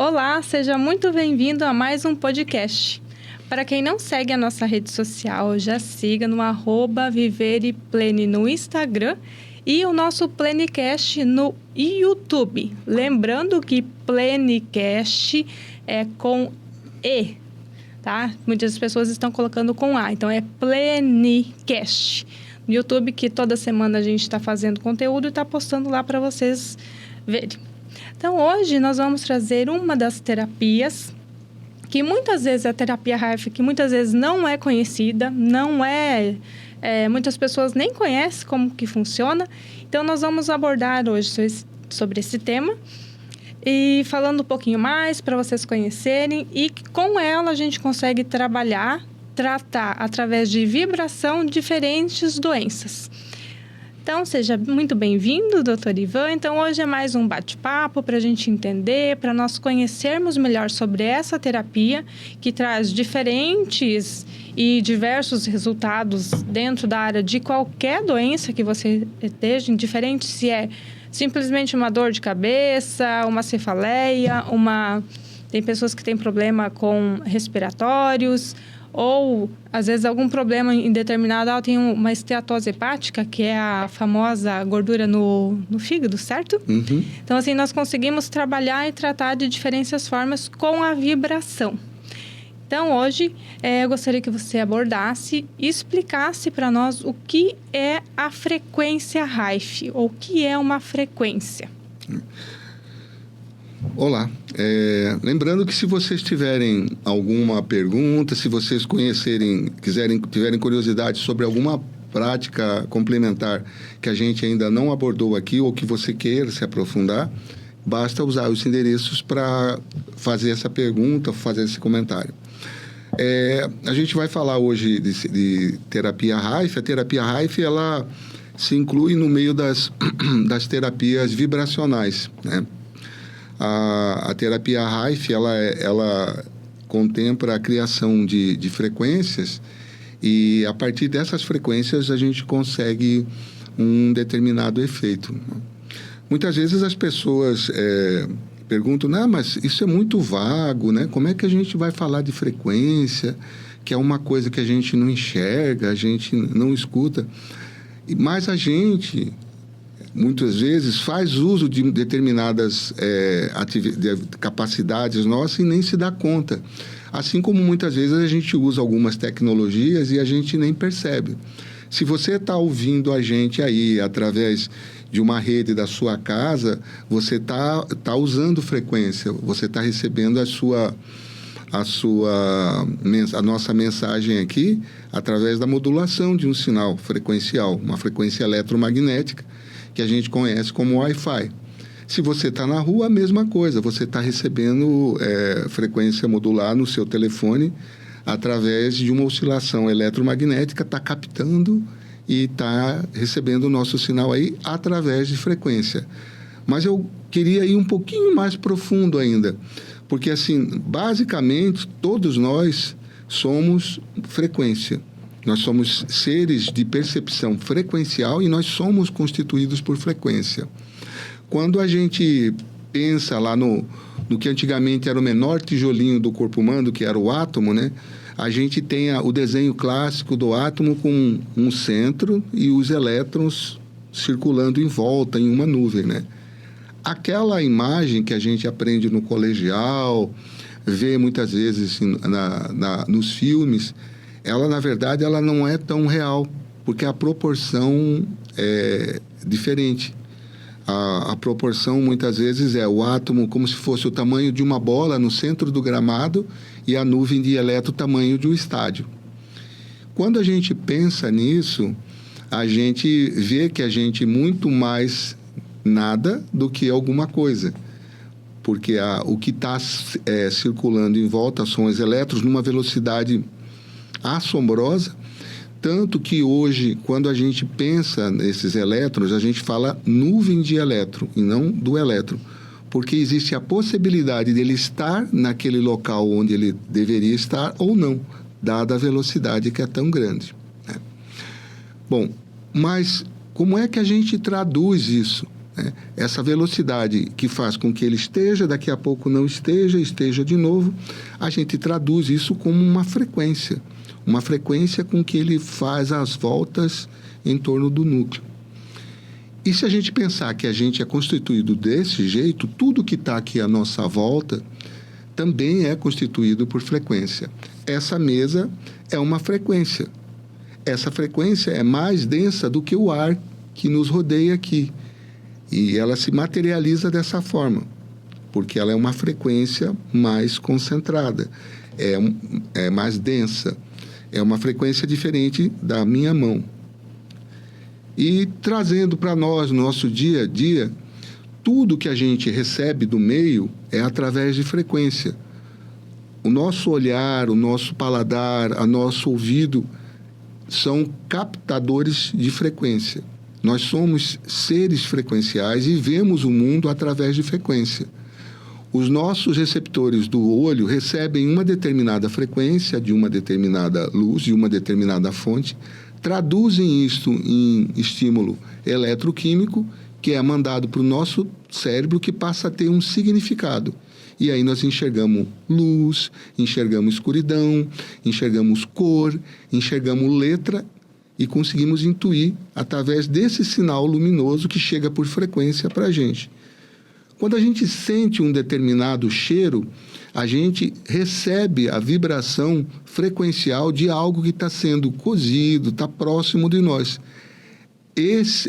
Olá, seja muito bem-vindo a mais um podcast. Para quem não segue a nossa rede social, já siga no @viveriplene no Instagram e o nosso Plenecast no YouTube. Lembrando que Plenecast é com E, tá? Muitas pessoas estão colocando com A, então é Plenecast. No YouTube, que toda semana a gente está fazendo conteúdo e está postando lá para vocês verem. Então, hoje nós vamos trazer uma das terapias que muitas vezes é a terapia Rife, que muitas vezes não é conhecida, muitas pessoas nem conhecem como que funciona. Então, nós vamos abordar hoje sobre esse tema e falando um pouquinho mais para vocês conhecerem, e com ela a gente consegue tratar através de vibração diferentes doenças. Então, seja muito bem-vindo, Dr. Ivan. Então, hoje é mais um bate-papo para a gente entender, para nós conhecermos melhor sobre essa terapia que traz diferentes e diversos resultados dentro da área de qualquer doença que você esteja, indiferente se é simplesmente uma dor de cabeça, uma cefaleia, tem pessoas que têm problema com respiratórios, ou, às vezes, algum problema em determinado... tem uma esteatose hepática, que é a famosa gordura no fígado, certo? Uhum. Então, assim, nós conseguimos trabalhar e tratar de diferentes formas com a vibração. Então, hoje, eu gostaria que você abordasse e explicasse para nós o que é a frequência Rife, ou o que é uma frequência. Olá, lembrando que se vocês tiverem alguma pergunta, se vocês tiverem curiosidade sobre alguma prática complementar que a gente ainda não abordou aqui ou que você queira se aprofundar, basta usar os endereços para fazer essa pergunta, fazer esse comentário. A gente vai falar hoje de terapia Rife. A terapia Rife, ela se inclui no meio das terapias vibracionais, né? A terapia Rife, ela contempla a criação de frequências, e a partir dessas frequências a gente consegue um determinado efeito. Muitas vezes as pessoas perguntam, mas isso é muito vago, né? Como é que a gente vai falar de frequência, que é uma coisa que a gente não enxerga, a gente não escuta? Mas a gente... muitas vezes faz uso de determinadas capacidades nossas e nem se dá conta. Assim como muitas vezes a gente usa algumas tecnologias e a gente nem percebe. Se você está ouvindo a gente aí através de uma rede da sua casa, você está usando frequência, você está recebendo a nossa mensagem aqui através da modulação de um sinal frequencial, uma frequência eletromagnética, que a gente conhece como Wi-Fi. Se você está na rua, a mesma coisa. Você está recebendo frequência modular no seu telefone através de uma oscilação eletromagnética, está captando e está recebendo o nosso sinal aí através de frequência. Mas eu queria ir um pouquinho mais profundo ainda, porque, assim, basicamente, todos nós somos frequência. Nós somos seres de percepção frequencial e nós somos constituídos por frequência. Quando a gente pensa lá no que antigamente era o menor tijolinho do corpo humano, que era o átomo, né? A gente tem o desenho clássico do átomo com um centro e os elétrons circulando em volta, em uma nuvem, né? Aquela imagem que a gente aprende no colegial, vê muitas vezes nos filmes... ela, na verdade, ela não é tão real, porque a proporção é diferente. A proporção, muitas vezes, é o átomo como se fosse o tamanho de uma bola no centro do gramado e a nuvem de elétron o tamanho de um estádio. Quando a gente pensa nisso, a gente vê que a gente é muito mais nada do que alguma coisa. Porque o que está circulando em volta são os elétrons numa velocidade assombrosa, tanto que hoje, quando a gente pensa nesses elétrons, a gente fala nuvem de elétron e não do elétron, porque existe a possibilidade dele estar naquele local onde ele deveria estar ou não, dada a velocidade que é tão grande, né? Bom, mas como é que a gente traduz isso? né? Essa velocidade que faz com que ele esteja, daqui a pouco não esteja, esteja de novo, a gente traduz isso como uma frequência com que ele faz as voltas em torno do núcleo. E se a gente pensar que a gente é constituído desse jeito, tudo que está aqui à nossa volta também é constituído por frequência. Essa mesa é uma frequência. Essa frequência é mais densa do que o ar que nos rodeia aqui. E ela se materializa dessa forma, porque ela é uma frequência mais concentrada, é mais densa. É uma frequência diferente da minha mão. E trazendo para nós, no nosso dia a dia, tudo que a gente recebe do meio é através de frequência. O nosso olhar, o nosso paladar, o nosso ouvido são captadores de frequência. Nós somos seres frequenciais e vemos o mundo através de frequência. Os nossos receptores do olho recebem uma determinada frequência de uma determinada luz, de uma determinada fonte, traduzem isso em estímulo eletroquímico, que é mandado para o nosso cérebro, que passa a ter um significado. E aí nós enxergamos luz, enxergamos escuridão, enxergamos cor, enxergamos letra e conseguimos intuir através desse sinal luminoso que chega por frequência para a gente. Quando a gente sente um determinado cheiro, a gente recebe a vibração frequencial de algo que está sendo cozido, está próximo de nós.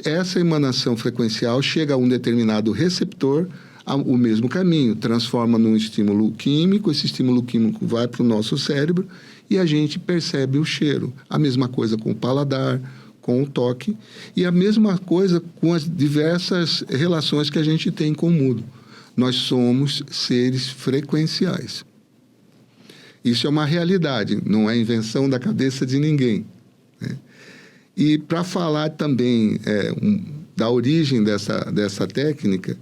Essa emanação frequencial chega a um determinado receptor, o mesmo caminho, transforma num estímulo químico, esse estímulo químico vai para o nosso cérebro e a gente percebe o cheiro. A mesma coisa com o paladar, com o toque, e a mesma coisa com as diversas relações que a gente tem com o mundo. Nós somos seres frequenciais. Isso é uma realidade, não é invenção da cabeça de ninguém, né? E para falar também da origem dessa técnica,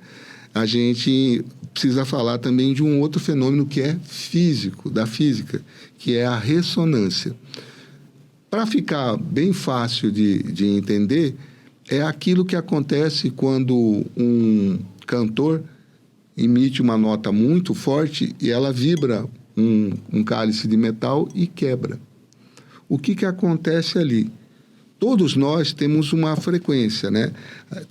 a gente precisa falar também de um outro fenômeno que é físico, da física, que é a ressonância. Para ficar bem fácil de entender, é aquilo que acontece quando um cantor emite uma nota muito forte e ela vibra um cálice de metal e quebra. O que acontece ali? Todos nós temos uma frequência, né?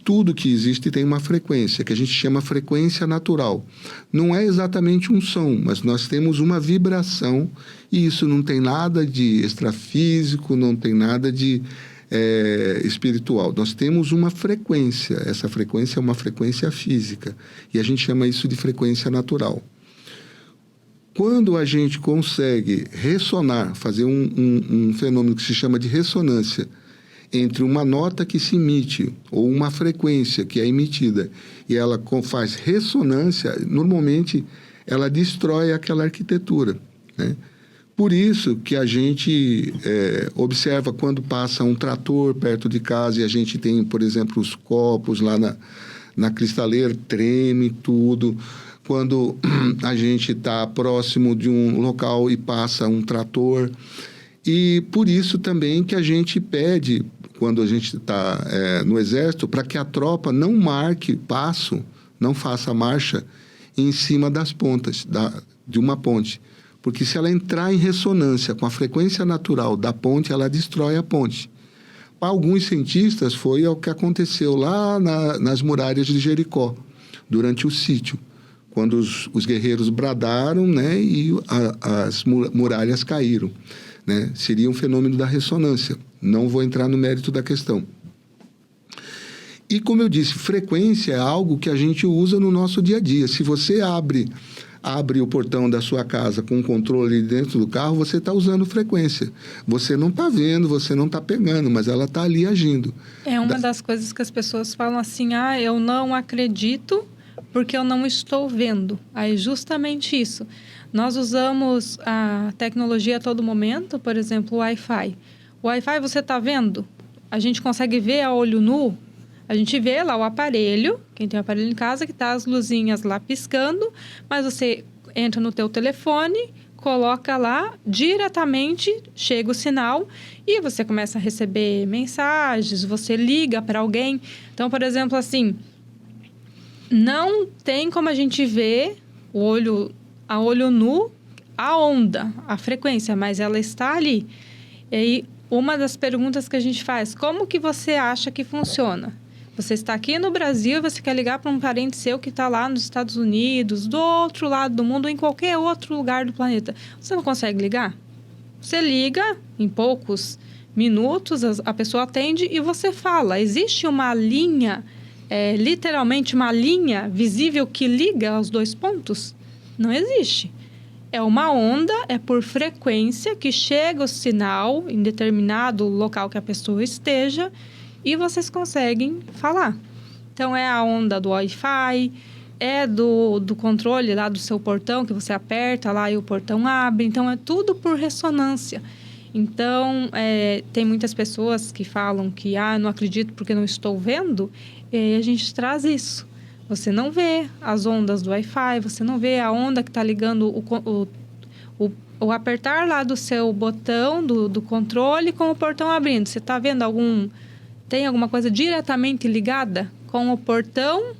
Tudo que existe tem uma frequência, que a gente chama frequência natural. Não é exatamente um som, mas nós temos uma vibração e isso não tem nada de extrafísico, não tem nada de espiritual. Nós temos uma frequência, essa frequência é uma frequência física e a gente chama isso de frequência natural. Quando a gente consegue ressonar, fazer um fenômeno que se chama de ressonância, entre uma nota que se emite ou uma frequência que é emitida e ela faz ressonância, normalmente ela destrói aquela arquitetura, né? Por isso que a gente observa quando passa um trator perto de casa e a gente tem, por exemplo, os copos lá na cristaleira, treme tudo. Quando a gente está próximo de um local e passa um trator. E por isso também que a gente pede, quando a gente está no exército, para que a tropa não marque passo, não faça marcha em cima das pontas de uma ponte. Porque se ela entrar em ressonância com a frequência natural da ponte, ela destrói a ponte. Para alguns cientistas, foi o que aconteceu lá nas muralhas de Jericó, durante o sítio, quando os guerreiros bradaram, né, e as muralhas caíram, né? Seria um fenômeno da ressonância. Não vou entrar no mérito da questão. E, como eu disse, frequência é algo que a gente usa no nosso dia a dia. Se você abre o portão da sua casa com um controle dentro do carro, você está usando frequência. Você não está vendo, você não está pegando, mas ela está ali agindo. É uma das coisas que as pessoas falam assim, eu não acredito porque eu não estou vendo. Aí, justamente isso. Nós usamos a tecnologia a todo momento, por exemplo, o Wi-Fi. O Wi-Fi você está vendo? A gente consegue ver a olho nu? A gente vê lá o aparelho, quem tem o aparelho em casa, que está as luzinhas lá piscando, mas você entra no teu telefone, coloca lá, diretamente chega o sinal e você começa a receber mensagens, você liga para alguém. Então, por exemplo, assim, não tem como a gente ver a olho nu a onda, a frequência, mas ela está ali. E aí, uma das perguntas que a gente faz, como que você acha que funciona? Você está aqui no Brasil e você quer ligar para um parente seu que está lá nos Estados Unidos, do outro lado do mundo, ou em qualquer outro lugar do planeta. Você não consegue ligar? Você liga, em poucos minutos, a pessoa atende e você fala. Existe uma linha, literalmente uma linha visível que liga os dois pontos? Não existe. É uma onda, é por frequência que chega o sinal em determinado local que a pessoa esteja e vocês conseguem falar. Então, é a onda do Wi-Fi, é do controle lá do seu portão, que você aperta lá e o portão abre. Então, é tudo por ressonância. Então, tem muitas pessoas que falam que, não acredito porque não estou vendo. E aí a gente traz isso. Você não vê as ondas do Wi-Fi, você não vê a onda que está ligando o apertar lá do seu botão do controle com o portão abrindo. Você está vendo tem alguma coisa diretamente ligada com o portão?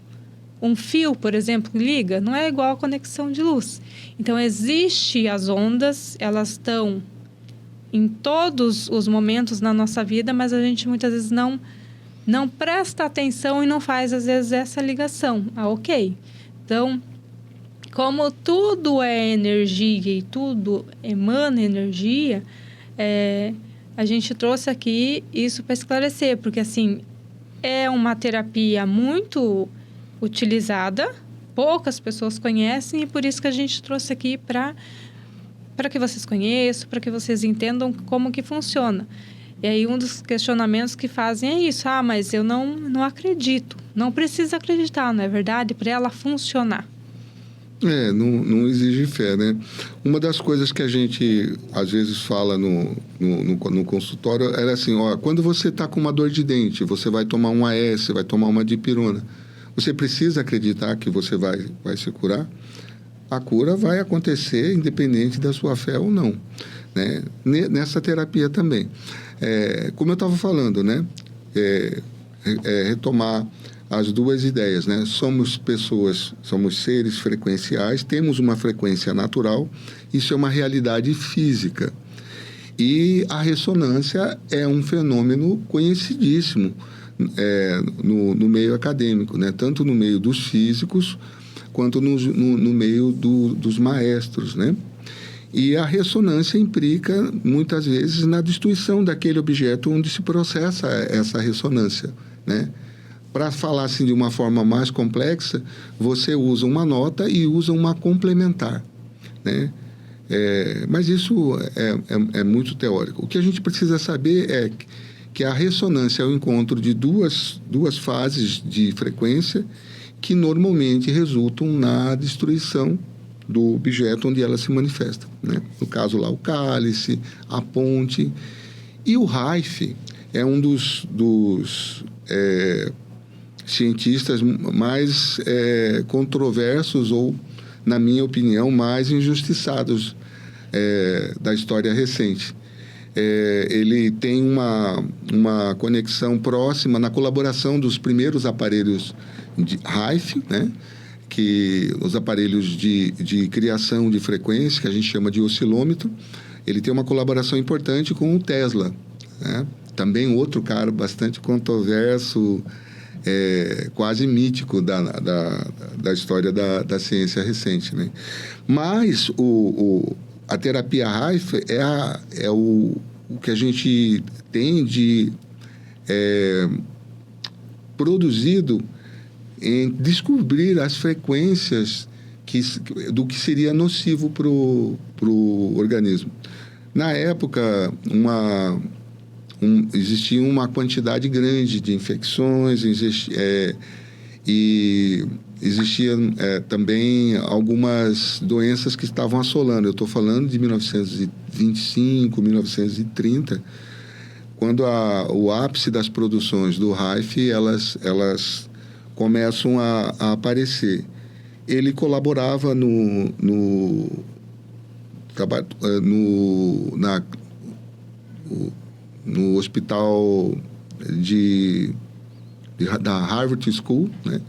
Um fio, por exemplo, liga? Não é igual a conexão de luz. Então, existe as ondas, elas estão em todos os momentos na nossa vida, mas a gente muitas vezes não presta atenção e não faz, às vezes, essa ligação. Ok. Então, como tudo é energia e tudo emana energia, a gente trouxe aqui isso para esclarecer, porque, assim, é uma terapia muito utilizada, poucas pessoas conhecem, e por isso que a gente trouxe aqui para que vocês conheçam, para que vocês entendam como que funciona. E aí, um dos questionamentos que fazem é isso. Mas eu não acredito. Não precisa acreditar, não é verdade? Para ela funcionar. Não exige fé, né? Uma das coisas que a gente, às vezes, fala no consultório era assim, quando você está com uma dor de dente, você vai tomar um AS, vai tomar uma dipirona. Você precisa acreditar que você vai se curar? A cura vai acontecer independente da sua fé ou não, né? Nessa terapia também. Como eu estava falando, né? Retomar as duas ideias, né? Somos seres frequenciais, temos uma frequência natural, isso é uma realidade física. E a ressonância é um fenômeno conhecidíssimo no meio acadêmico, né? Tanto no meio dos físicos quanto no meio dos maestros, né? E a ressonância implica, muitas vezes, na destruição daquele objeto onde se processa essa ressonância, né? Para falar assim de uma forma mais complexa, você usa uma nota e usa uma complementar, né? Mas isso é muito teórico. O que a gente precisa saber é que a ressonância é o encontro de duas fases de frequência que normalmente resultam na destruição do objeto onde ela se manifesta, né? No caso lá, o cálice, a ponte. E o Reif é um dos cientistas mais controversos ou, na minha opinião, mais injustiçados da história recente. Ele tem uma conexão próxima na colaboração dos primeiros aparelhos de Reif, né? Que os aparelhos de criação de frequência, que a gente chama de oscilômetro, ele tem uma colaboração importante com o Tesla, né? Também outro cara bastante controverso, quase mítico da história da ciência recente, né? Mas a terapia Reif é o que a gente tem de produzido em descobrir as frequências do que seria nocivo para o organismo. Na época, existia uma quantidade grande de infecções, e existiam também algumas doenças que estavam assolando. Eu estou falando de 1925, 1930, quando o ápice das produções do Reif, elas começam a aparecer. Ele colaborava no hospital da Harvard School, né?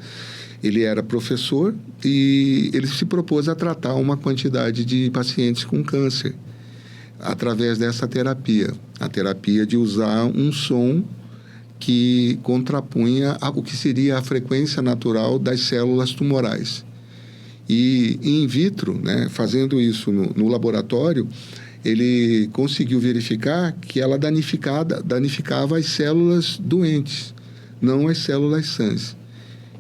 Ele era professor e ele se propôs a tratar uma quantidade de pacientes com câncer através dessa terapia. A terapia de usar um som que contrapunha o que seria a frequência natural das células tumorais. E in vitro, né, fazendo isso no laboratório, ele conseguiu verificar que ela danificava as células doentes, não as células sãs.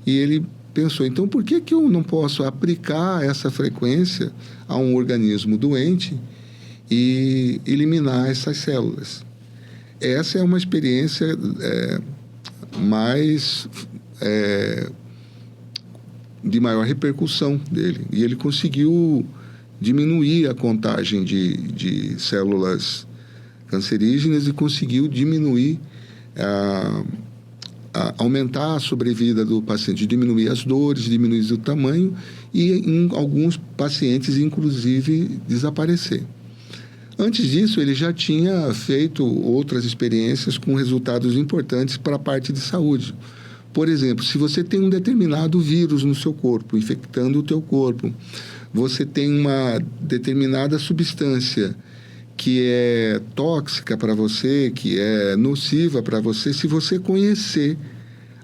E ele pensou, então por que eu não posso aplicar essa frequência a um organismo doente e eliminar essas células? Essa é uma experiência de maior repercussão dele. E ele conseguiu diminuir a contagem de células cancerígenas e conseguiu diminuir, aumentar a sobrevida do paciente, diminuir as dores, diminuir o tamanho e, em alguns pacientes, inclusive, desaparecer. Antes disso, ele já tinha feito outras experiências com resultados importantes para a parte de saúde. Por exemplo, se você tem um determinado vírus no seu corpo, infectando o teu corpo, você tem uma determinada substância que é tóxica para você, que é nociva para você, se você conhecer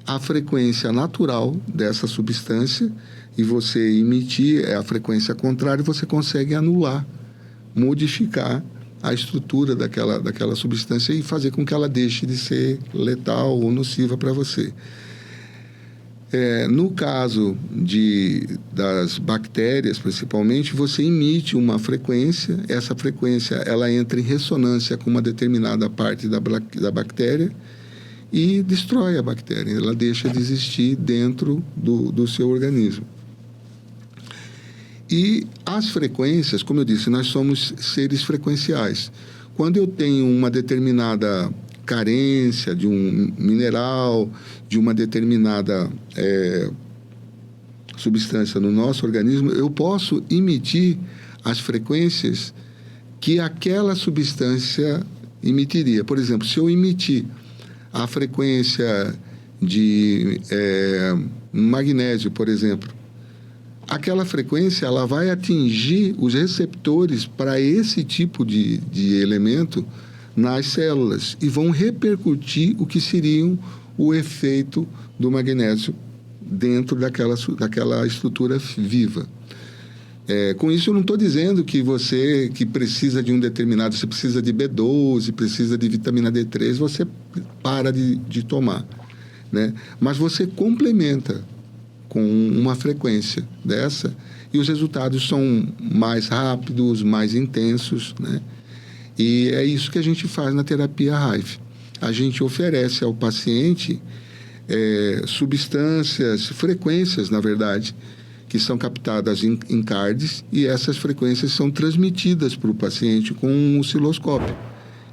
a frequência natural dessa substância e você emitir a frequência contrária, você consegue anular, modificar a estrutura daquela substância e fazer com que ela deixe de ser letal ou nociva para você. No caso das bactérias, principalmente, você emite uma frequência, essa frequência ela entra em ressonância com uma determinada parte da bactéria e destrói a bactéria, ela deixa de existir dentro do seu organismo. E as frequências, como eu disse, nós somos seres frequenciais. Quando eu tenho uma determinada carência de um mineral, de uma determinada substância no nosso organismo, eu posso emitir as frequências que aquela substância emitiria. Por exemplo, se eu emitir a frequência de magnésio, por exemplo, aquela frequência ela vai atingir os receptores para esse tipo de elemento nas células e vão repercutir o que seriam o efeito do magnésio dentro daquela estrutura viva. Com isso, eu não estou dizendo que você que precisa de um determinado, você precisa de B12, precisa de vitamina D3, você para de tomar, né? Mas você complementa com uma frequência dessa e os resultados são mais rápidos, mais intensos, né? E é isso que a gente faz na terapia Rife. A gente oferece ao paciente substâncias, frequências, na verdade, que são captadas em cards e essas frequências são transmitidas para o paciente com um osciloscópio.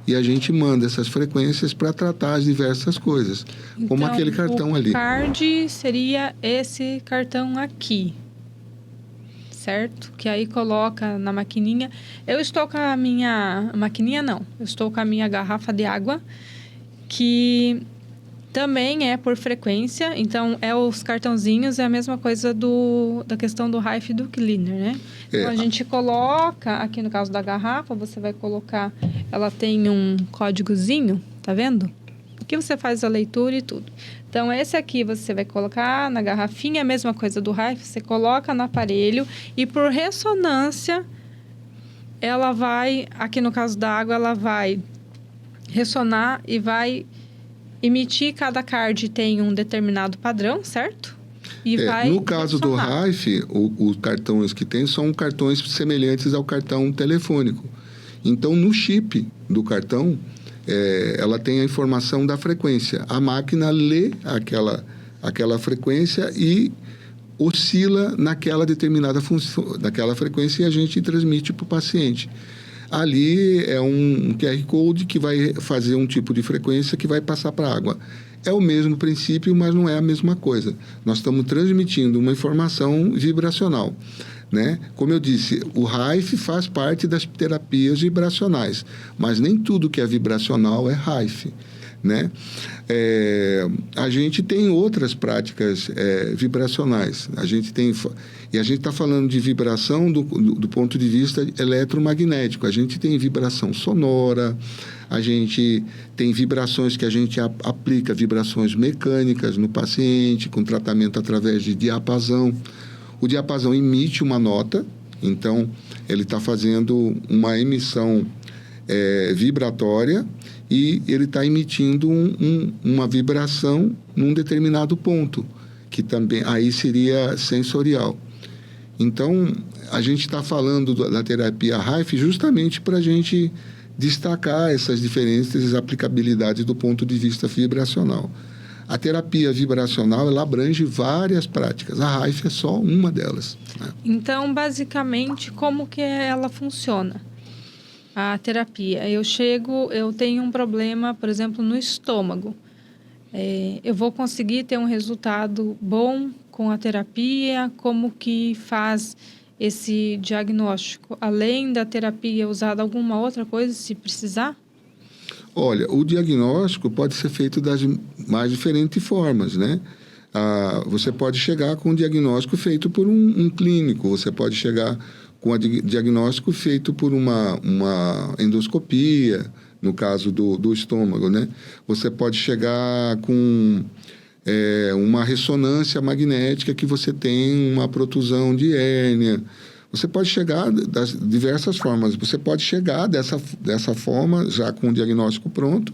E a gente manda essas frequências para tratar as diversas coisas, então, como aquele cartão ali. O card seria esse cartão aqui, certo? Que aí coloca na maquininha. Eu estou com a minha... Maquininha não. Eu estou com a minha garrafa de água, que também é por frequência. Então, os cartãozinhos é a mesma coisa da questão do Rife e do Cleaner, né? Então, a gente coloca, aqui no caso da garrafa, você vai colocar... Ela tem um códigozinho, tá vendo? Aqui você faz a leitura e tudo. Então, esse aqui você vai colocar na garrafinha, a mesma coisa do Rife, você coloca no aparelho e por ressonância, ela vai, aqui no caso da água, ela vai ressonar e vai emitir. Cada card tem um determinado padrão, certo? E vai no caso ressonar. Do Rife, os cartões que tem são cartões semelhantes ao cartão telefônico. Então, no chip do cartão, ela tem a informação da frequência. A máquina lê aquela frequência e oscila naquela determinada naquela frequência e a gente transmite para o paciente. Ali é um QR Code que vai fazer um tipo de frequência que vai passar para a água. É o mesmo princípio, mas não é a mesma coisa. Nós estamos transmitindo uma informação vibracional, né? Como eu disse, o Rife faz parte das terapias vibracionais, mas nem tudo que é vibracional é Rife. né? A gente tem outras práticas vibracionais. A gente está falando de vibração do ponto de vista eletromagnético. A gente tem vibração sonora, a gente tem vibrações que a gente aplica, vibrações mecânicas no paciente, com tratamento através de diapasão. O diapasão emite uma nota, então ele está fazendo uma emissão vibratória e ele está emitindo uma vibração num determinado ponto, que também aí seria sensorial. Então, a gente está falando da terapia Rife justamente para a gente destacar essas diferentes aplicabilidades do ponto de vista vibracional. A terapia vibracional, ela abrange várias práticas. A Rife é só uma delas, né? Então, basicamente, como que ela funciona? A terapia. Eu tenho um problema, por exemplo, no estômago. Eu vou conseguir ter um resultado bom com a terapia? Como que faz esse diagnóstico? Além da terapia, usada alguma outra coisa, se precisar? Olha, o diagnóstico pode ser feito das mais diferentes formas, né? Você pode chegar com um diagnóstico feito por um clínico, você pode chegar com um diagnóstico feito por uma endoscopia, no caso do estômago, né? Você pode chegar com uma ressonância magnética que você tem uma protusão de hérnia. Você pode chegar das diversas formas. Você pode chegar dessa forma, já com o diagnóstico pronto,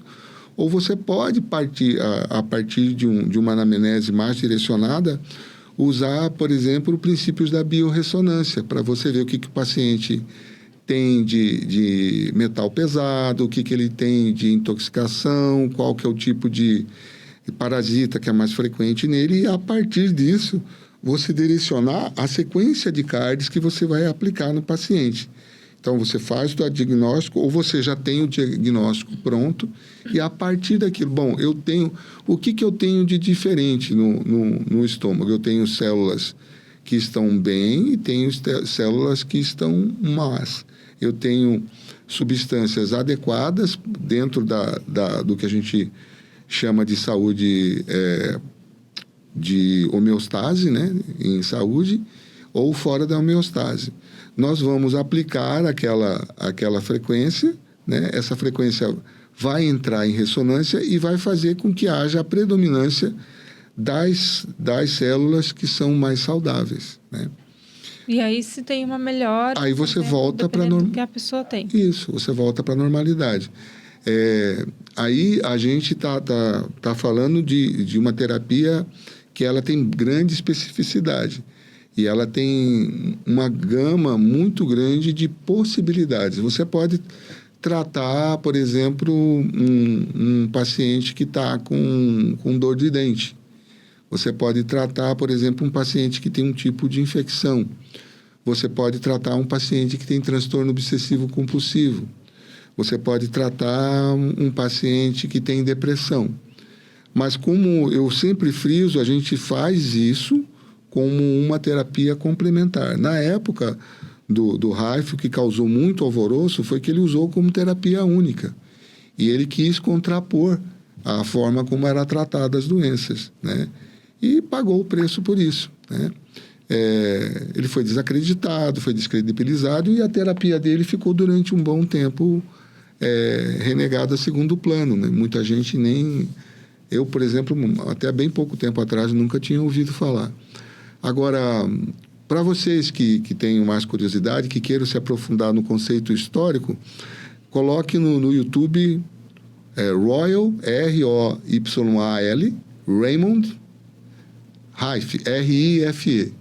ou você pode partir, a partir de uma anamnese mais direcionada, usar, por exemplo, princípios da biorressonância, para você ver o que o paciente tem de metal pesado, o que ele tem de intoxicação, qual que é o tipo de parasita que é mais frequente nele, e a partir disso, você direcionar a sequência de cards que você vai aplicar no paciente. Então, você faz o diagnóstico, ou você já tem o diagnóstico pronto, e a partir daquilo, o que eu tenho de diferente no estômago? Eu tenho células que estão bem e tenho células que estão más. Eu tenho substâncias adequadas dentro do que a gente chama de saúde de homeostase, né, em saúde, ou fora da homeostase. Nós vamos aplicar aquela frequência, né? Essa frequência vai entrar em ressonância e vai fazer com que haja a predominância das células que são mais saudáveis, né? E aí, se tem uma melhora... Aí você volta para do que a pessoa tem. Isso, você volta para a normalidade. Aí a gente tá falando de uma terapia que ela tem grande especificidade. E ela tem uma gama muito grande de possibilidades. Você pode tratar, por exemplo, um paciente que está com dor de dente. Você pode tratar, por exemplo, um paciente que tem um tipo de infecção. Você pode tratar um paciente que tem transtorno obsessivo compulsivo. Você pode tratar um paciente que tem depressão. Mas como eu sempre friso, a gente faz isso como uma terapia complementar. Na época do Rife, o que causou muito alvoroço foi que ele usou como terapia única. E ele quis contrapor a forma como eram tratadas as doenças, né? E pagou o preço por isso, né? Ele foi desacreditado, foi descredibilizado, e a terapia dele ficou durante um bom tempo renegada a segundo plano, né? Muita gente nem... Eu, por exemplo, até bem pouco tempo atrás, nunca tinha ouvido falar. Agora, para vocês que tenham mais curiosidade, que queiram se aprofundar no conceito histórico, coloque no YouTube Royal, R-O-Y-A-L, Raymond Rife, R-I-F-E.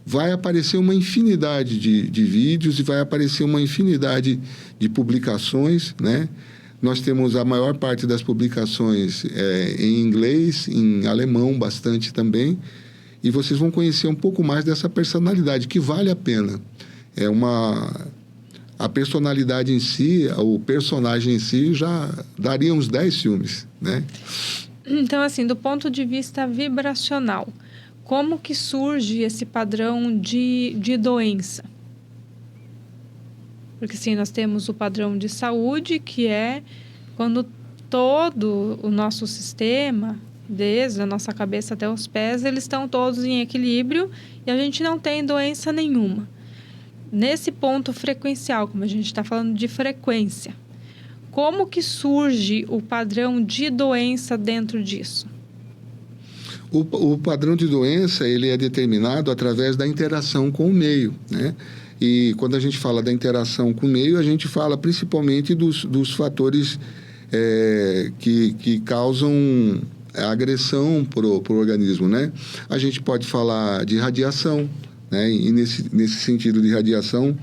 Vai aparecer uma infinidade de vídeos e vai aparecer uma infinidade de publicações, né? Nós temos a maior parte das publicações em inglês, em alemão bastante também, e vocês vão conhecer um pouco mais dessa personalidade, que vale a pena. A personalidade em si, o personagem em si, já daria uns 10 filmes, né? Então, assim, do ponto de vista vibracional, como que surge esse padrão de doença? Porque, sim, nós temos o padrão de saúde, que é quando todo o nosso sistema, desde a nossa cabeça até os pés, eles estão todos em equilíbrio e a gente não tem doença nenhuma. Nesse ponto frequencial, como a gente está falando de frequência, como que surge o padrão de doença dentro disso? O padrão de doença, ele é determinado através da interação com o meio, né? E quando a gente fala da interação com o meio, a gente fala principalmente dos fatores que causam agressão para o organismo, né? A gente pode falar de radiação, né? E nesse sentido de radiação,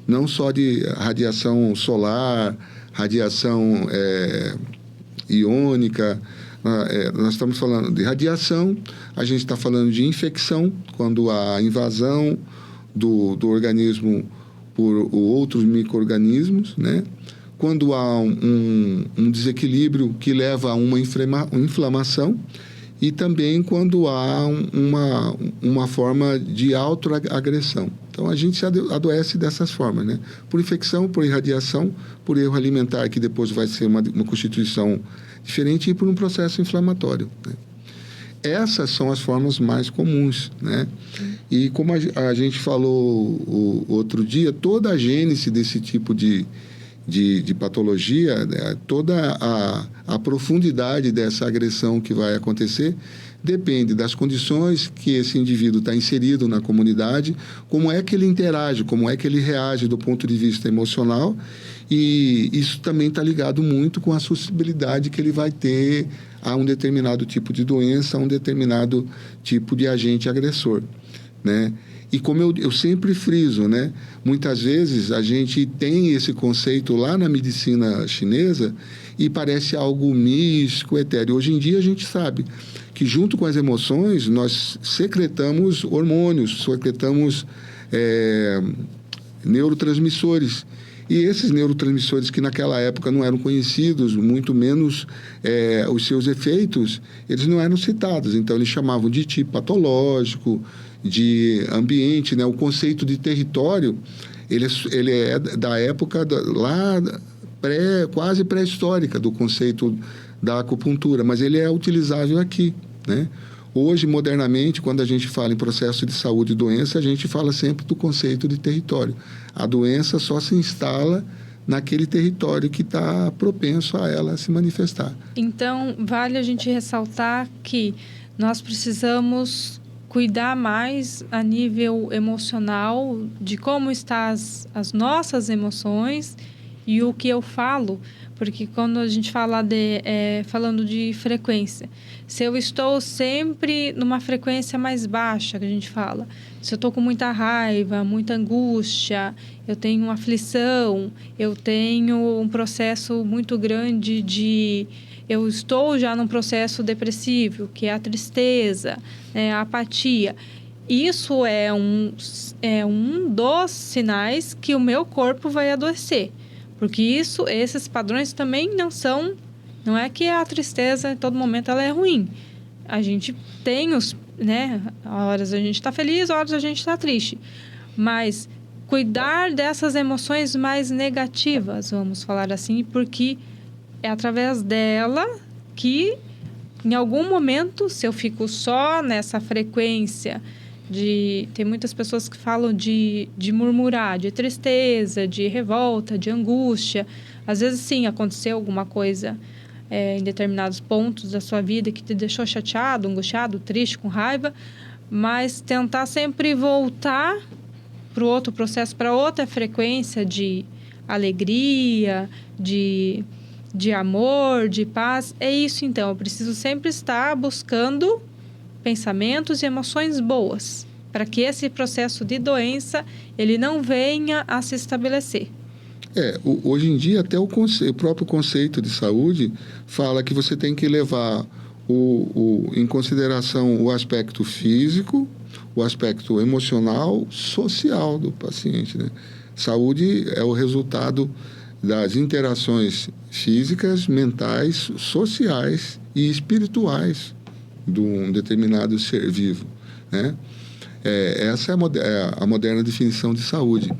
não só de radiação solar, radiação iônica. Nós estamos falando de radiação, a gente está falando de infecção, quando há invasão do organismo por outros micro-organismos, né? Quando há um desequilíbrio que leva a uma inflamação, e também quando há uma forma de autoagressão. Então, a gente se adoece dessas formas, né? Por infecção, por irradiação, por erro alimentar, que depois vai ser uma constituição diferente, e por um processo inflamatório, né? Essas são as formas mais comuns, né? E como a gente falou o outro dia, toda a gênese desse tipo de patologia, né, toda a profundidade dessa agressão que vai acontecer depende das condições que esse indivíduo está inserido na comunidade, como é que ele interage, como é que ele reage do ponto de vista emocional, e isso também está ligado muito com a suscetibilidade que ele vai ter a um determinado tipo de doença, a um determinado tipo de agente agressor, né? E como eu sempre friso, né? Muitas vezes a gente tem esse conceito lá na medicina chinesa e parece algo místico, etéreo. Hoje em dia a gente sabe que junto com as emoções nós secretamos hormônios, secretamos neurotransmissores. E esses neurotransmissores que naquela época não eram conhecidos, muito menos os seus efeitos, eles não eram citados. Então eles chamavam de tipo patológico, de ambiente, né? O conceito de território, ele é da época lá quase pré-histórica do conceito da acupuntura, mas ele é utilizável aqui, né? Hoje, modernamente, quando a gente fala em processo de saúde e doença, a gente fala sempre do conceito de território. A doença só se instala naquele território que está propenso a ela se manifestar. Então, vale a gente ressaltar que nós precisamos cuidar mais a nível emocional de como estão as nossas emoções e o que eu falo, porque quando a gente fala falando de frequência, se eu estou sempre numa frequência mais baixa, que a gente fala, se eu estou com muita raiva, muita angústia, eu tenho uma aflição, eu tenho um processo muito grande eu estou já num processo depressivo, que é a tristeza, a apatia. Isso é um dos sinais que o meu corpo vai adoecer. Porque esses padrões também não é que a tristeza, em todo momento, ela é ruim. A gente tem horas a gente está feliz, horas a gente está triste. Mas cuidar dessas emoções mais negativas, vamos falar assim, porque é através dela que, em algum momento, se eu fico só nessa frequência tem muitas pessoas que falam de murmurar, de tristeza, de revolta, de angústia. Às vezes, sim, aconteceu alguma coisa em determinados pontos da sua vida que te deixou chateado, angustiado, triste, com raiva, mas tentar sempre voltar para o outro processo, para outra frequência de alegria, de amor, de paz. É isso, então. Eu preciso sempre estar buscando pensamentos e emoções boas, para que esse processo de doença ele não venha a se estabelecer. Hoje em dia, até o próprio conceito de saúde fala que você tem que levar em consideração o aspecto físico, o aspecto emocional, social do paciente, né? Saúde é o resultado das interações físicas, mentais, sociais e espirituais de um determinado ser vivo, né? Essa é a moderna definição de saúde.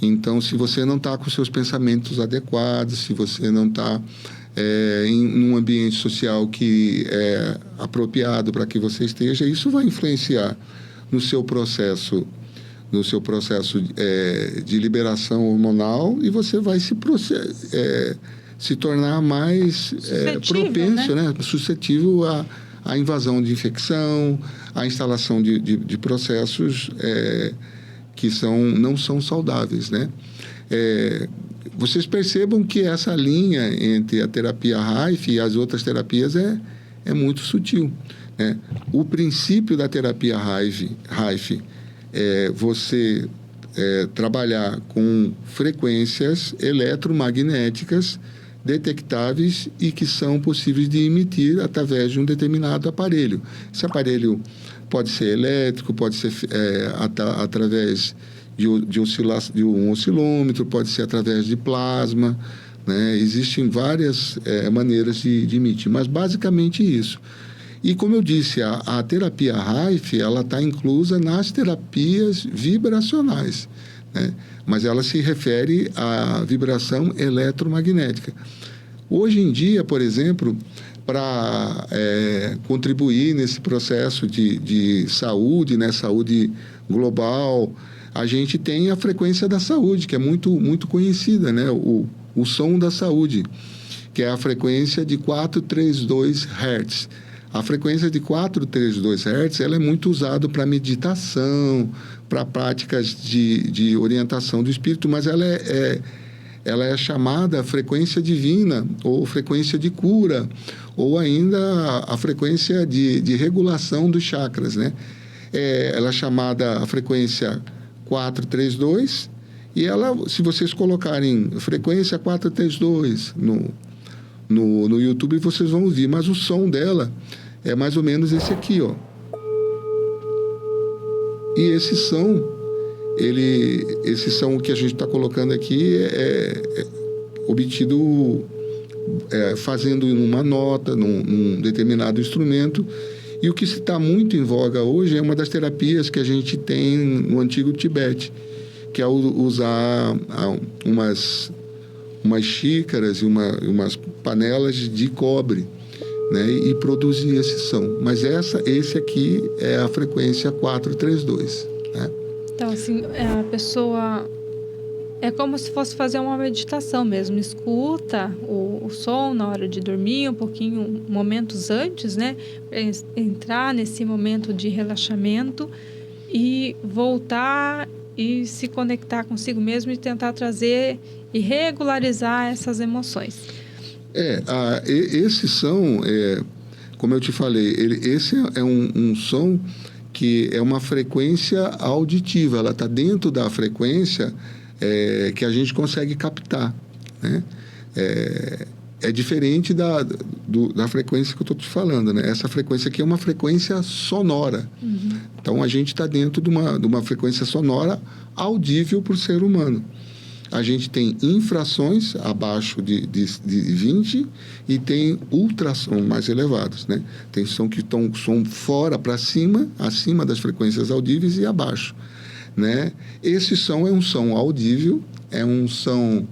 Então, se você não está com seus pensamentos adequados, se você não está num ambiente social que é apropriado para que você esteja, isso vai influenciar no seu processo de liberação hormonal, e você vai se tornar mais propenso, né? Suscetível à invasão de infecção, à instalação de processos que não são saudáveis, né? Vocês percebam que essa linha entre a terapia Rife e as outras terapias é muito sutil, né? O princípio da terapia Rife é você trabalhar com frequências eletromagnéticas detectáveis e que são possíveis de emitir através de um determinado aparelho. Esse aparelho pode ser elétrico, pode ser através de um oscilômetro, pode ser através de plasma, né? Existem várias maneiras de emitir, mas basicamente isso. E como eu disse, a terapia Rife, ela está inclusa nas terapias vibracionais, né? Mas ela se refere à vibração eletromagnética. Hoje em dia, por exemplo, para contribuir nesse processo de saúde, né, saúde global, a gente tem a frequência da saúde, que é muito, muito conhecida, né? O som da saúde, que é a frequência de 432 Hz. A frequência de 432 Hz ela é muito usada para meditação, para práticas de orientação do espírito, mas ela é chamada frequência divina, ou frequência de cura, ou ainda a frequência de regulação dos chakras, né? Ela é chamada a frequência 432, e ela, se vocês colocarem frequência 432 no YouTube, vocês vão ouvir, mas o som dela é mais ou menos esse aqui, ó. E esse som que a gente está colocando aqui é obtido fazendo uma nota num determinado instrumento. E o que está muito em voga hoje é uma das terapias que a gente tem no antigo Tibete, que é usar umas xícaras e umas panelas de cobre, né, e produzir esse som. Mas esse aqui é a frequência 432, né? Então, assim, a pessoa... É como se fosse fazer uma meditação mesmo. Escuta o som na hora de dormir, um pouquinho, momentos antes, né? Entrar nesse momento de relaxamento e voltar e se conectar consigo mesmo e tentar trazer e regularizar essas emoções. Esse som, como eu te falei, esse é um som que é uma frequência auditiva. Ela está dentro da frequência que a gente consegue captar, né? É diferente da frequência que eu estou te falando, né? Essa frequência aqui é uma frequência sonora. Uhum. Então, a gente está dentro de uma frequência sonora audível por ser humano. A gente tem infrações abaixo de 20 e tem ultrassom mais elevados, né? Tem som que estão fora para cima, acima das frequências audíveis e abaixo, né? Esse som é um som audível, é um som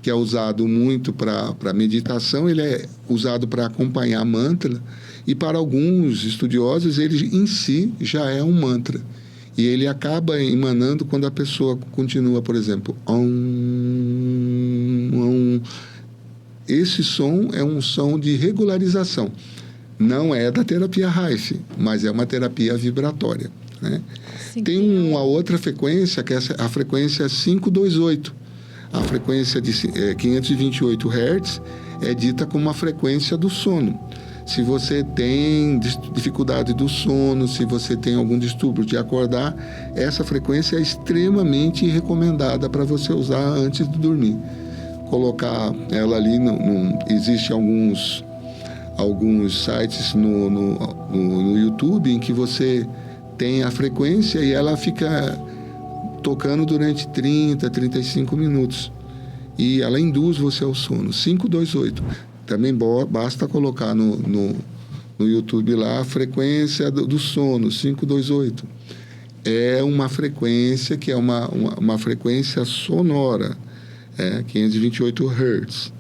que é usado muito para meditação, ele é usado para acompanhar mantra, e para alguns estudiosos ele em si já é um mantra. E ele acaba emanando quando a pessoa continua, por exemplo, Esse som é um som de regularização. Não é da terapia Rife, mas é uma terapia vibratória, né? Sim, tem uma outra frequência, que é a frequência 528. A frequência de 528 Hz é dita como uma frequência do sono. Se você tem dificuldade do sono, se você tem algum distúrbio de acordar, essa frequência é extremamente recomendada para você usar antes de dormir. Colocar ela ali, existe alguns sites no YouTube em que você tem a frequência e ela fica tocando durante 30, 35 minutos. E ela induz você ao sono. 528. Também basta colocar no YouTube lá a frequência do sono, 528. É uma frequência que é uma frequência sonora, 528 Hz.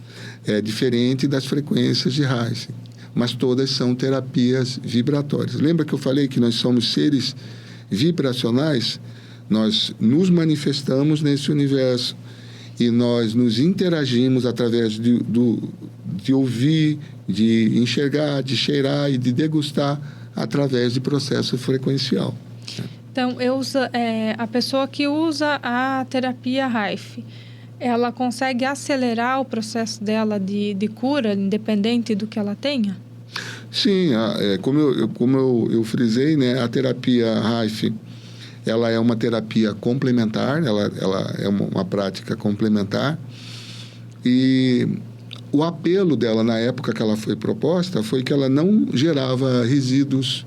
é diferente das frequências de Reich, mas todas são terapias vibratórias. Lembra que eu falei que nós somos seres vibracionais? Nós nos manifestamos nesse universo e nós nos interagimos através de ouvir, de enxergar, de cheirar e de degustar através de processo frequencial. Então, a pessoa que usa a terapia Reich, ela consegue acelerar o processo dela de cura, independente do que ela tenha? Sim, como eu frisei, né, a terapia Reich, ela é uma terapia complementar, ela é uma prática complementar. E o apelo dela, na época que ela foi proposta, foi que ela não gerava resíduos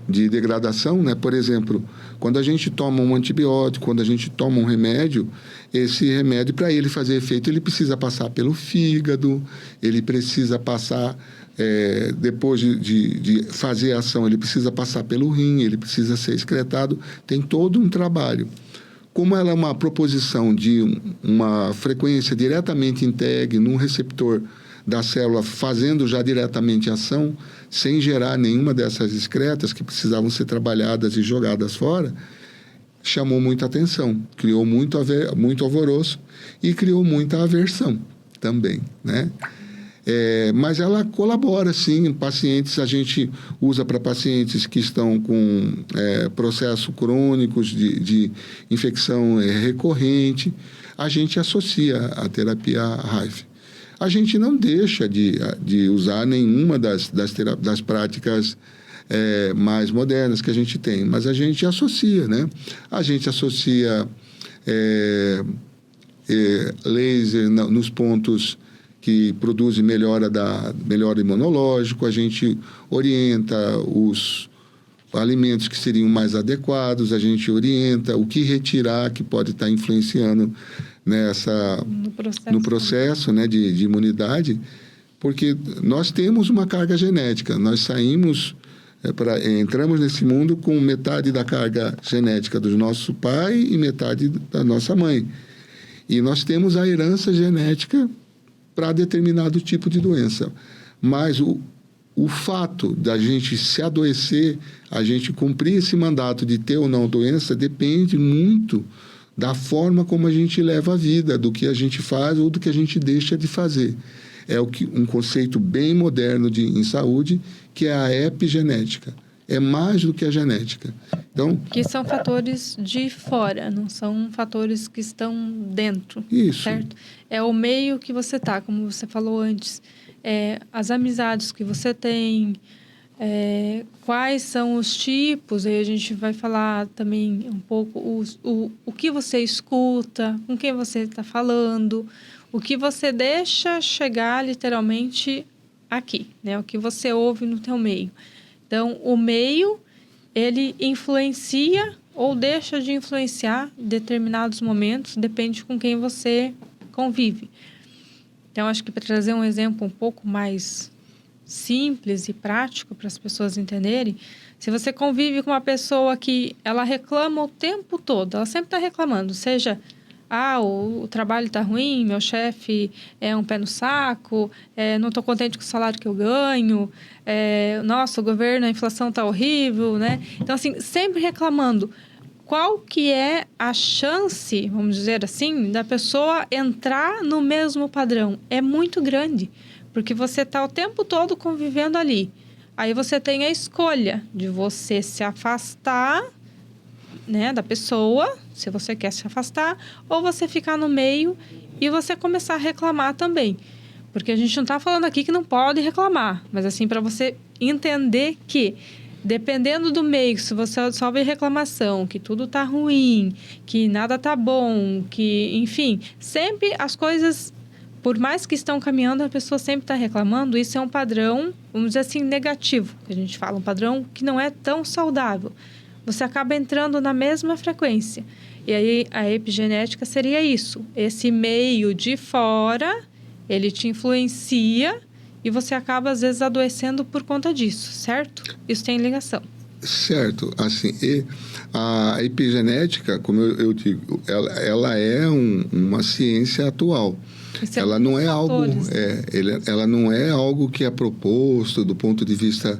de degradação, né? Por exemplo, quando a gente toma um antibiótico, quando a gente toma um remédio, esse remédio, para ele fazer efeito, ele precisa passar pelo fígado, ele precisa passar, depois de fazer a ação, ele precisa passar pelo rim, ele precisa ser excretado, tem todo um trabalho. Como ela é uma proposição de uma frequência diretamente entregue num receptor da célula, fazendo já diretamente a ação, sem gerar nenhuma dessas excretas que precisavam ser trabalhadas e jogadas fora, chamou muita atenção, criou muito alvoroço e criou muita aversão também, né? Mas ela colabora, sim, em pacientes, a gente usa para pacientes que estão com processos crônicos de infecção recorrente, a gente associa a terapia Reich. A gente não deixa de usar nenhuma das práticas mais modernas que a gente tem, mas a gente associa, né? A gente associa laser nos pontos que produzem melhora imunológico, a gente orienta os alimentos que seriam mais adequados, a gente orienta o que retirar que pode estar influenciando no processo, né, de imunidade, porque nós temos uma carga genética, nós saímos, entramos nesse mundo com metade da carga genética do nosso pai e metade da nossa mãe. E nós temos a herança genética para determinado tipo de doença. Mas o fato da gente se adoecer, a gente cumprir esse mandato de ter ou não doença, depende muito da forma como a gente leva a vida, do que a gente faz ou do que a gente deixa de fazer. Um conceito bem moderno em saúde, que é a epigenética. É mais do que a genética. Então, que são fatores de fora, não são fatores que estão dentro. Isso. Certo? É o meio que você está, como você falou antes. As amizades que você tem, quais são os tipos, aí a gente vai falar também um pouco o que você escuta, com quem você está falando, o que você deixa chegar literalmente aqui, né? O que você ouve no teu meio. Então, o meio, ele influencia ou deixa de influenciar em determinados momentos, depende com quem você convive. Então, acho que para trazer um exemplo um pouco mais simples e prático para as pessoas entenderem, se você convive com uma pessoa que ela reclama o tempo todo, ela sempre está reclamando, seja... o trabalho está ruim, meu chefe é um pé no saco, não estou contente com o salário que eu ganho, nossa, o governo, a inflação está horrível, né? Então, assim, sempre reclamando. Qual que é a chance, vamos dizer assim, da pessoa entrar no mesmo padrão? É muito grande, porque você está o tempo todo convivendo ali. Aí você tem a escolha de você se afastar, né, da pessoa, se você quer se afastar, ou você ficar no meio e você começar a reclamar também. Porque a gente não está falando aqui que não pode reclamar, mas assim, para você entender que, dependendo do meio, se você só vê reclamação, que tudo está ruim, que nada está bom, que, enfim, sempre as coisas, por mais que estão caminhando, a pessoa sempre está reclamando, isso é um padrão, vamos dizer assim, negativo, que a gente fala, um padrão que não é tão saudável. Você acaba entrando na mesma frequência. E aí, a epigenética seria isso. Esse meio de fora, ele te influencia e você acaba, às vezes, adoecendo por conta disso, certo? Isso tem ligação. Certo, assim, a epigenética, como eu digo, ela é uma ciência atual. Ela não é algo, ela não é algo que é proposto do ponto de vista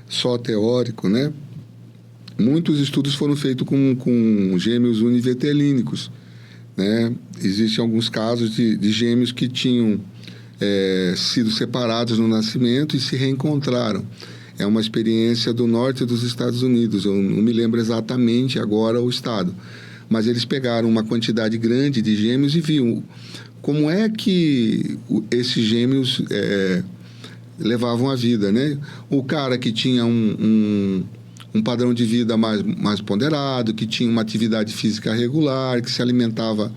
só teórico, né? Muitos estudos foram feitos com gêmeos univetelínicos, né? Existem alguns casos de gêmeos que tinham sido separados no nascimento e se reencontraram. É uma experiência do norte dos Estados Unidos. Eu não me lembro exatamente agora o estado. Mas eles pegaram uma quantidade grande de gêmeos e viam como é que esses gêmeos levavam a vida, né? O cara que tinha um padrão de vida mais ponderado, que tinha uma atividade física regular, que se alimentava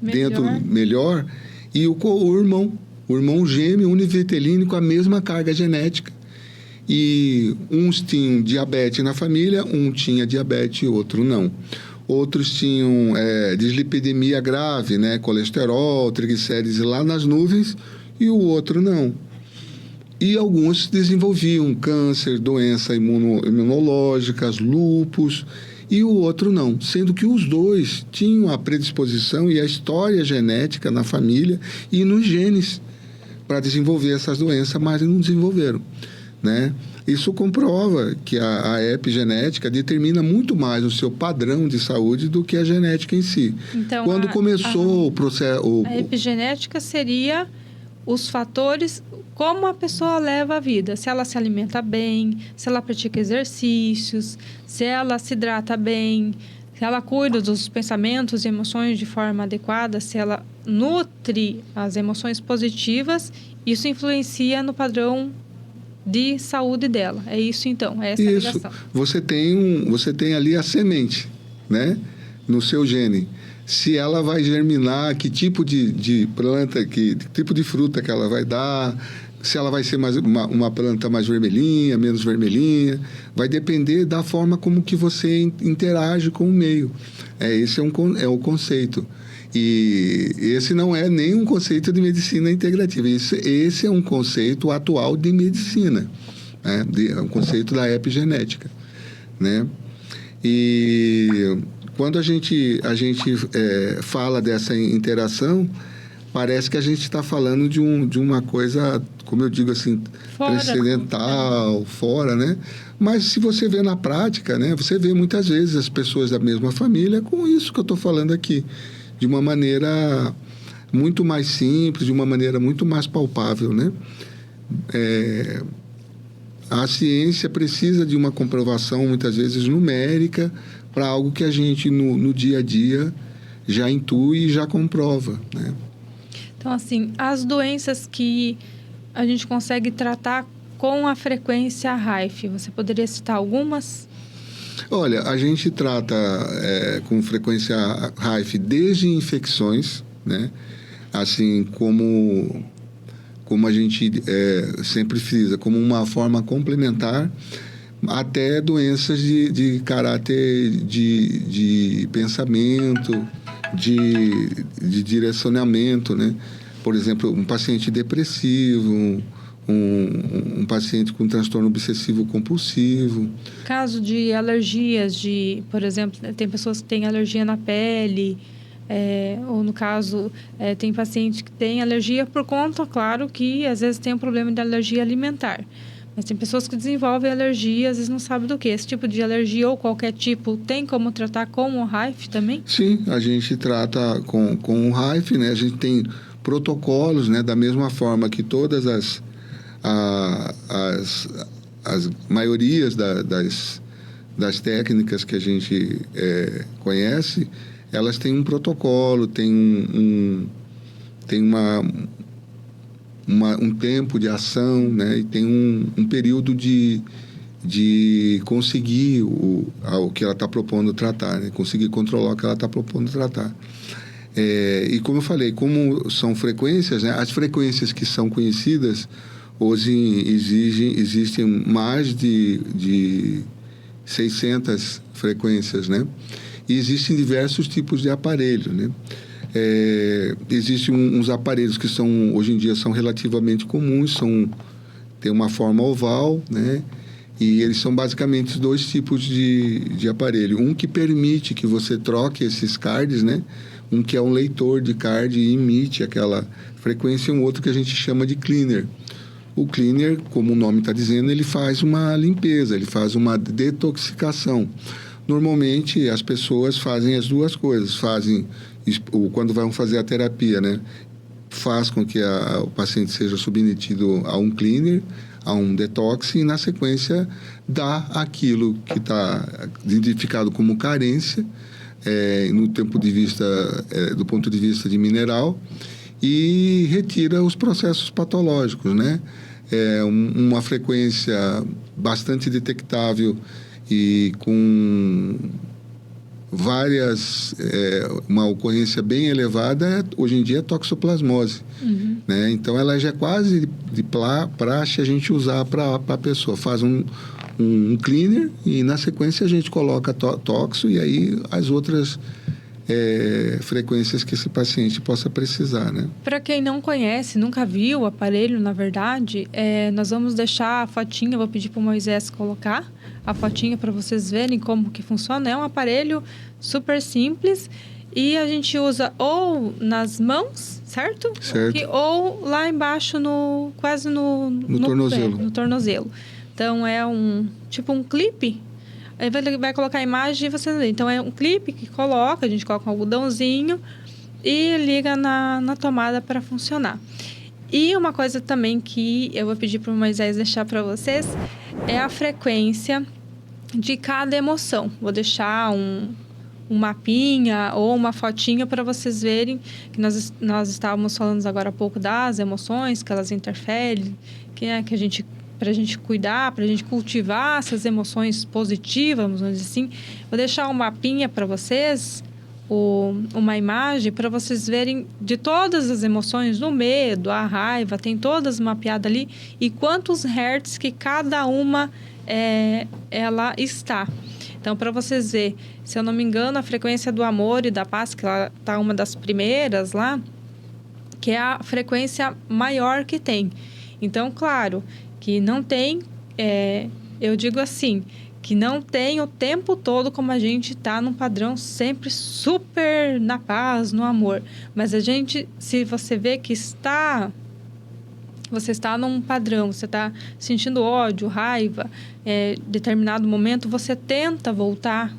melhor. E o irmão gêmeo univetelínico, a mesma carga genética. E uns tinham diabetes na família, um tinha diabetes e outro não. Outros tinham dislipidemia grave, né? Colesterol, triglicérides lá nas nuvens, e o outro não. E alguns desenvolviam câncer, doença imunológicas, lúpus, e o outro não. Sendo que os dois tinham a predisposição e a história genética na família e nos genes para desenvolver essas doenças, mas não desenvolveram. Né? Isso comprova que a epigenética determina muito mais o seu padrão de saúde do que a genética em si. Então, quando começou o processo... A epigenética seria os fatores, como a pessoa leva a vida. Se ela se alimenta bem, se ela pratica exercícios, se ela se hidrata bem, se ela cuida dos pensamentos e emoções de forma adequada, se ela nutre as emoções positivas, isso influencia no padrão de saúde dela. É isso, então, é essa ligação. Você tem ali a semente, né? No seu gene. Se ela vai germinar, que tipo de planta, que tipo de fruta que ela vai dar, se ela vai ser mais uma planta mais vermelhinha, menos vermelhinha, vai depender da forma como que você interage com o meio. Esse é o conceito. E esse não é nem um conceito de medicina integrativa. Esse é um conceito atual de medicina, né? É um conceito da epigenética, né? E quando a gente fala dessa interação, parece que a gente está falando de uma coisa, como eu digo assim, transcendental, fora, né? Mas se você vê na prática, né? Você vê muitas vezes as pessoas da mesma família com isso que eu estou falando aqui, de uma maneira muito mais simples, de uma maneira muito mais palpável, né? A ciência precisa de uma comprovação, muitas vezes numérica, para algo que a gente, no dia a dia, já intui e já comprova, né? Então, assim, as doenças que a gente consegue tratar com a frequência Rife, você poderia citar algumas? Olha, a gente trata com frequência Rife desde infecções, né? Assim como a gente sempre frisa, como uma forma complementar, até doenças de caráter de pensamento, de direcionamento, né? Por exemplo, um paciente depressivo, um paciente com transtorno obsessivo compulsivo. Caso de alergias, por exemplo, tem pessoas que têm alergia na pele, ou no caso, tem paciente que tem alergia por conta, claro, que às vezes tem um problema de alergia alimentar. Mas tem pessoas que desenvolvem alergia, às vezes não sabem do que. Esse tipo de alergia ou qualquer tipo, tem como tratar com o Rife também? Sim, a gente trata com o Rife, né? A gente tem protocolos, né? Da mesma forma que todas as maiorias das técnicas que a gente conhece, elas têm um protocolo, tem um tempo de ação, né? E tem um período de conseguir o que ela está propondo tratar, né? Conseguir controlar o que ela está propondo tratar. E como eu falei, como são frequências, né? As frequências que são conhecidas hoje existem mais de 600 frequências, né? E existem diversos tipos de aparelhos, né? Existem uns aparelhos que hoje em dia são relativamente comuns, tem uma forma oval, né? E eles são basicamente 2 tipos de aparelho. Um que permite que você troque esses cards, né? Um que é um leitor de card e emite aquela frequência, e um outro que a gente chama de cleaner. O cleaner, como o nome está dizendo, ele faz uma limpeza, ele faz uma detoxificação. Normalmente, as pessoas fazem as 2 coisas. Quando vão fazer a terapia, né? Faz com que o paciente seja submetido a um cleaner, a um detox, e, na sequência, dá aquilo que está identificado como carência, do ponto de vista de mineral, e retira os processos patológicos, né? Uma frequência bastante detectável e com uma ocorrência bem elevada, hoje em dia, é toxoplasmose. Né? Então, ela já é quase de praxe a gente usar para a pessoa. Faz um cleaner e, na sequência, a gente coloca toxo e aí as outras frequências que esse paciente possa precisar, né? Para quem não conhece, nunca viu o aparelho, na verdade, nós vamos deixar a fotinha, vou pedir para o Moisés colocar a fotinha para vocês verem como que funciona. É um aparelho super simples e a gente usa ou nas mãos, certo? Ou lá embaixo, quase no tornozelo. Pé, no tornozelo. Então, é um clipe. Aí vai colocar a imagem e você vê. Então, é um clipe que a gente coloca um algodãozinho e liga na tomada para funcionar. E uma coisa também que eu vou pedir para o Moisés deixar para vocês é a frequência de cada emoção. Vou deixar um mapinha ou uma fotinha para vocês verem que nós estávamos falando agora há pouco das emoções, que elas interferem, para a gente cuidar, para a gente cultivar essas emoções positivas, vamos dizer assim. Vou deixar um mapinha para vocês, uma imagem, para vocês verem de todas as emoções, o medo, a raiva, tem todas mapeadas ali, e quantos hertz que cada uma ela está. Então, para vocês verem, se eu não me engano, a frequência do amor e da paz, que ela está uma das primeiras lá, que é a frequência maior que tem. Então, claro, que não tem, eu digo assim, que não tem o tempo todo como a gente está num padrão sempre super na paz, no amor. Mas a gente, se você vê que você está num padrão, você está sentindo ódio, raiva, determinado momento, você tenta voltar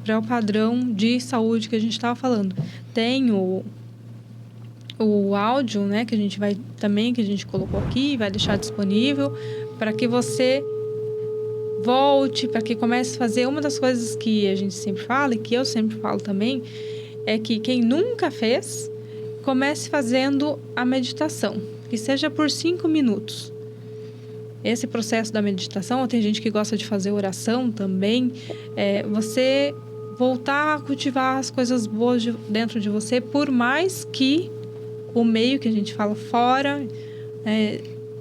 para o padrão de saúde que a gente estava falando. Tem o áudio, né, que a gente colocou aqui, vai deixar disponível para que você volte, para que comece a fazer. Uma das coisas que a gente sempre fala, e que eu sempre falo também, é que quem nunca fez, comece fazendo a meditação, que seja por 5 minutos. Esse processo da meditação, ou tem gente que gosta de fazer oração também, você voltar a cultivar as coisas boas dentro de você, por mais que o meio que a gente fala fora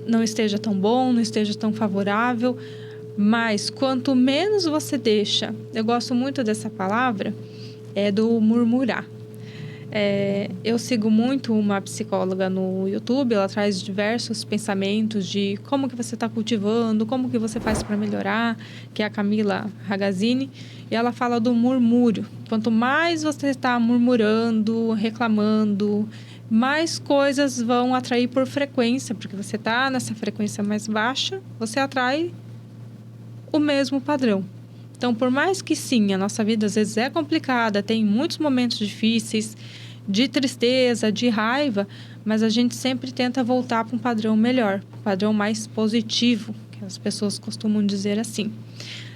não esteja tão bom, não esteja tão favorável, mas quanto menos você deixa, eu gosto muito dessa palavra, do murmurar. Eu sigo muito uma psicóloga no YouTube, ela traz diversos pensamentos de como que você está cultivando, como que você faz para melhorar, que é a Camila Ragazzini, e ela fala do murmúrio. Quanto mais você está murmurando, reclamando, mais coisas vão atrair por frequência, porque você está nessa frequência mais baixa, você atrai o mesmo padrão. Então, por mais que sim, a nossa vida às vezes é complicada, tem muitos momentos difíceis, de tristeza, de raiva, mas a gente sempre tenta voltar para um padrão melhor, um padrão mais positivo, que as pessoas costumam dizer assim.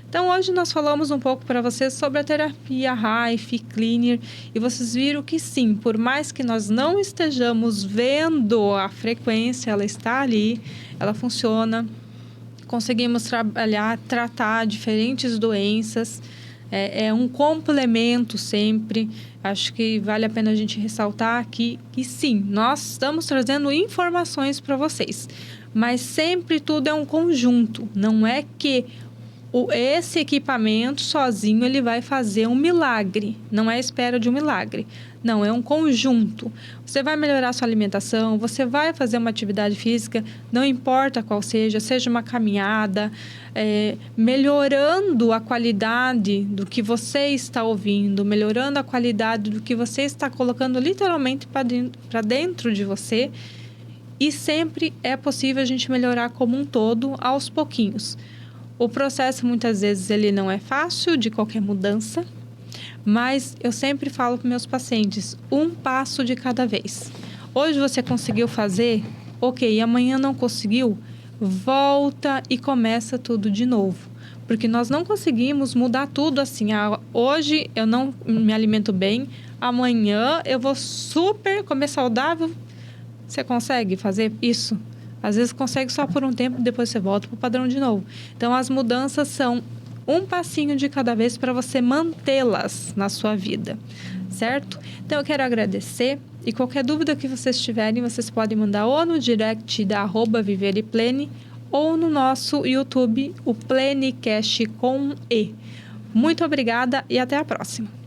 Então, hoje nós falamos um pouco para vocês sobre a terapia Rife, Cleaner, e vocês viram que sim, por mais que nós não estejamos vendo a frequência, ela está ali, ela funciona, conseguimos tratar diferentes doenças, é um complemento sempre. Acho que vale a pena a gente ressaltar aqui que sim, nós estamos trazendo informações para vocês, mas sempre tudo é um conjunto, não é que esse equipamento sozinho ele vai fazer um milagre. Não é a espera de um milagre. Não, é um conjunto. Você vai melhorar a sua alimentação, você vai fazer uma atividade física, não importa qual seja uma caminhada, melhorando a qualidade do que você está ouvindo, melhorando a qualidade do que você está colocando literalmente para dentro de você. E sempre é possível a gente melhorar como um todo, aos pouquinhos. O processo, muitas vezes, ele não é fácil de qualquer mudança, mas eu sempre falo para meus pacientes, um passo de cada vez. Hoje você conseguiu fazer, ok, amanhã não conseguiu, volta e começa tudo de novo. Porque nós não conseguimos mudar tudo assim, hoje eu não me alimento bem, amanhã eu vou super comer saudável. Você consegue fazer isso? Às vezes consegue só por um tempo, depois você volta para o padrão de novo. Então, as mudanças são um passinho de cada vez para você mantê-las na sua vida, certo? Então, eu quero agradecer e qualquer dúvida que vocês tiverem, vocês podem mandar ou no direct da @vivereplene ou no nosso YouTube, o Plenecast com E. Muito obrigada e até a próxima.